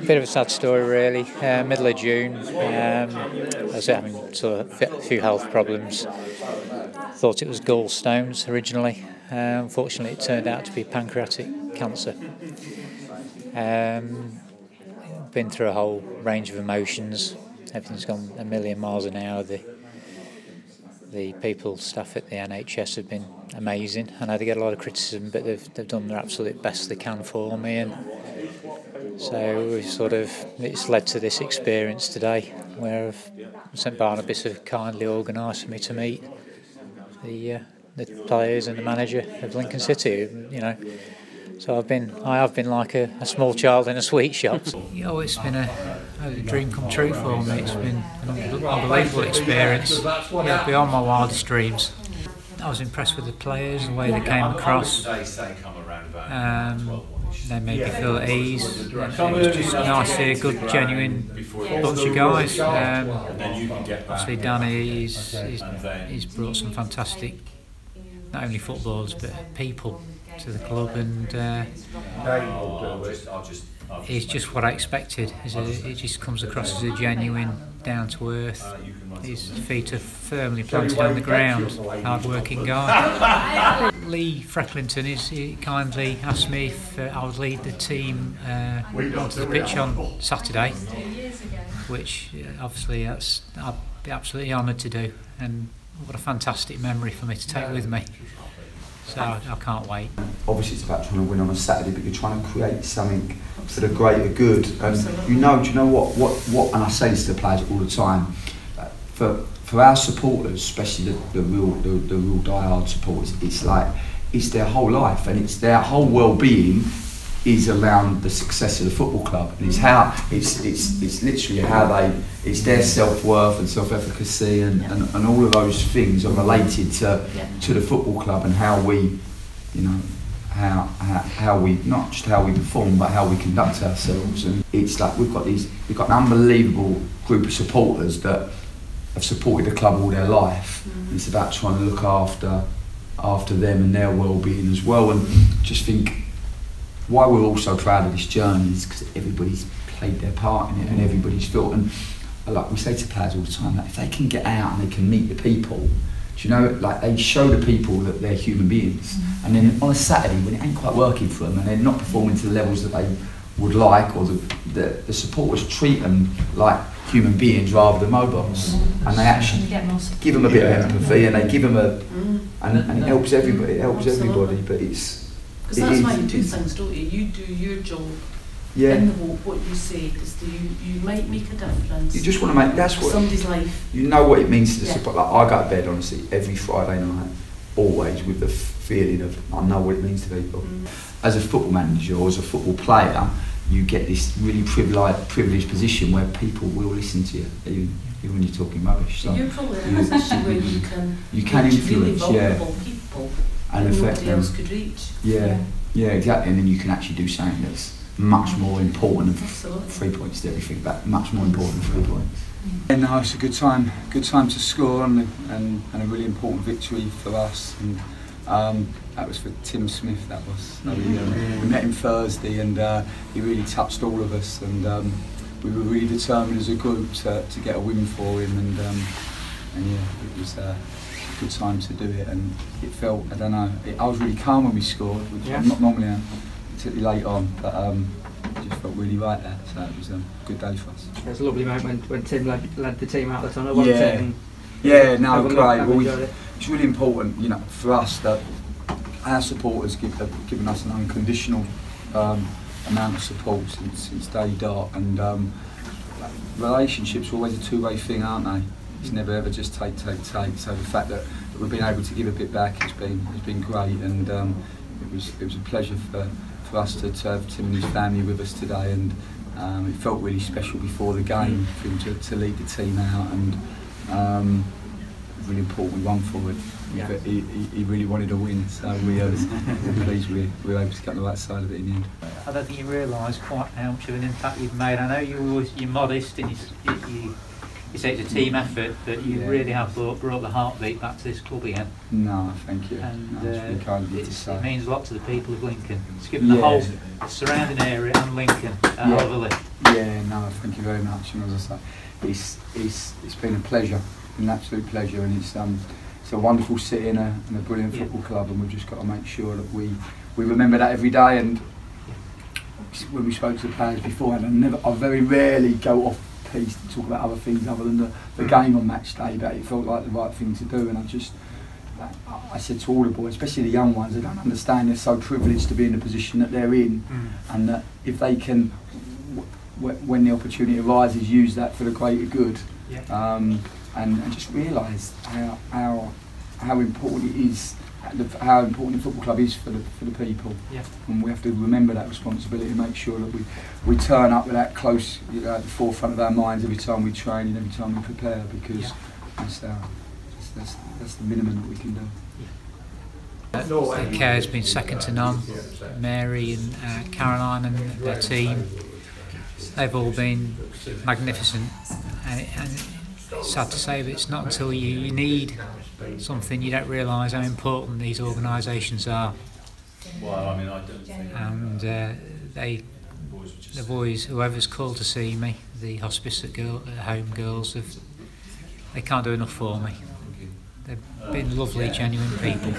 bit of a sad story really. Middle of June, I was having sort of a few health problems. Thought it was gallstones originally. Unfortunately, it turned out to be pancreatic cancer. Been through a whole range of emotions. Everything's gone a million miles an hour. The staff at the NHS have been amazing. I know they get a lot of criticism, but they've done their absolute best they can for me, and so it's led to this experience today, where St Barnabas have kindly organised for me to meet the players and the manager of Lincoln City. So I have been like a small child in a sweet shop. It's been a dream come true for me. It's been an unbelievable experience, beyond my wildest dreams. I was impressed with the players, the way they came across. They made me feel at ease. It was just nice to see a good, genuine bunch of guys. Obviously Danny, he's brought some fantastic, not only footballers but people to the club, and he's just what I expected. He just comes across as a genuine, down to earth. His feet are firmly planted on the ground, hard-working guy. Lee Frecklington he kindly asked me if I would lead the team onto the pitch on Saturday, which obviously I'd be absolutely honoured to do, and what a fantastic memory for me to take with me. So I can't wait. Obviously it's about trying to win on a Saturday, but you're trying to create something for the greater good. And do you know what? And I say this to the players all the time. For our supporters, especially the real die-hard supporters, it's their whole life, and it's their whole well-being is around the success of the football club, and it's literally how it's their self-worth and self-efficacy and all of those things are related to the football club, and how we, how we, not just how we perform but how we conduct ourselves. And it's like we've got an unbelievable group of supporters that have supported the club all their life. It's about trying to look after them and their well-being as well, and just think why we're all so proud of this journey is because everybody's played their part in it, and everybody's felt. And like we say to players all the time, that if they can get out and they can meet the people, they show the people that they're human beings. And then on a Saturday, when it ain't quite working for them and they're not performing to the levels that they would like, or the supporters treat them like human beings rather than mobiles, and they actually give them a bit of empathy, and they give them and it helps everybody. It helps everybody, but because that's why you do things, don't you? You do your job in the hope what you say, because you might make a difference. You just want to make somebody's life. You know what it means to the support. Like I go to bed honestly every Friday night, always with the feeling of I know what it means to people. As a football manager or as a football player, you get this really privileged position where people will listen to you, even when you're talking rubbish. So you're probably in a position where you can influence, really vulnerable people and that affect nobody them. else could reach. Yeah, exactly. And then you can actually do something that's much more important than 3 points to everything, but much more important than 3 points. And no, it's a good time to score, and a really important victory for us. And that was for Tim Smith. That was. We met him Thursday, and he really touched all of us. And we were really determined as a group to get a win for him. And yeah, it was a good time to do it. And it felt, I don't know, I was really calm when we scored, which I'm not normally particularly late on, but it just felt really right there. So it was a good day for us. It was a lovely moment when Tim led the team out of the tunnel, wasn't it? And great. Well, it's really important, for us that our supporters have given us an unconditional amount of support since day dot, and relationships are always a two-way thing, aren't they? It's never ever just take. So the fact that we've been able to give a bit back has been great, and it was a pleasure for us to have Tim and his family with us today, and it felt really special before the game for him to lead the team out, and really important we won for it. Yeah. But he really wanted a win, so we're pleased we were able to get on the right side of it in the end. I don't think you realise quite how much of an impact you've made. I know you're modest and you say it's a team effort, but you really have brought the heartbeat back to this club again. No, thank you. And really kind of you to say. It means a lot to the people of Lincoln. It's given the surrounding area and Lincoln at Hospice. Yeah, no, thank you very much. And as I say, it's been a pleasure, an absolute pleasure, and it's a wonderful city and a brilliant football club, and we've just got to make sure that we remember that every day. And when we spoke to the players before, and I very rarely go off piece to talk about other things other than the game on match day, but it felt like the right thing to do. And I said to all the boys, especially the young ones, they don't understand they're so privileged to be in the position that they're in, and that if they can, when the opportunity arises, use that for the greater good, and just realise how important it is, how important the football club is for the people, and we have to remember that responsibility and make sure that we turn up with that close at the forefront of our minds every time we train and every time we prepare, because that's the minimum that we can do. The care has been second to none. Mary and Caroline and their team, they've all been magnificent, and it's sad to say, but it's not until you need something you don't realise how important these organisations are. And the boys, whoever's called to see me, the hospice at home girls, they can't do enough for me. They've been lovely, genuine people.